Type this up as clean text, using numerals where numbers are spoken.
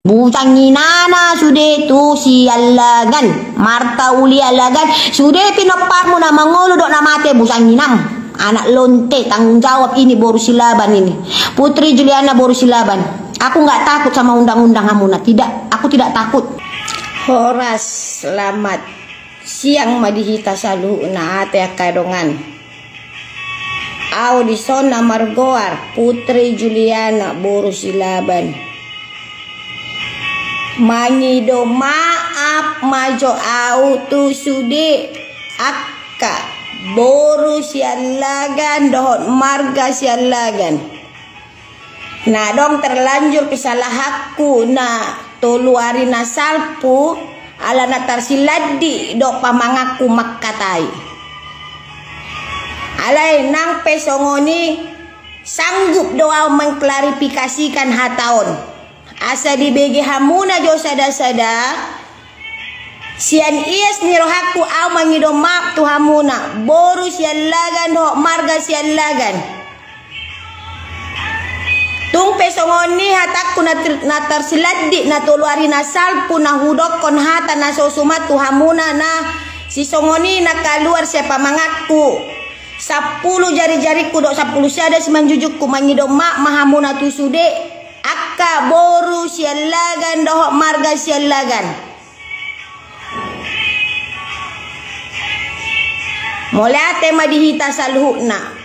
Bucangi nana sudah tu sialagan Marta uli alagan sudah pinopar mo na mangolo dok na mate bucangi nam anak lonte tanggung jawab ini baru silaban ini Putri Juliana baru silaban. Aku nggak takut sama undang-undang Hamuna, tidak, aku tidak takut. Horas selamat siang madihita salu na ate kadongan audisona margoar Putri Juliana baru silaban. Mangido maaf majo au tu sude akka boru sialagan dohot marga sialagan. Nah dong terlanjur pisalahakku na toluari nasalpu ala natar siladi do pamangaku makkatai. Alai nang pesongoni sanggup doa mengklarifikasikan hataon. Asa di BG Hamuna jo sada-sada sian ias nirohaku au mangido map tu Hamuna boru sian lagan ho marga sian lagan tung pesongoni hataku natar siladi na toluari nasal puna hudok kon hata na sosumat tu Hamuna na si songoni na kaluar siapa mangaku 10 jari-jariku dok 10 siada simanjujukku mangido mak mahamuna tu sude akka boru sialagan dohok marga sialagan. Mulai tema dihita salhukna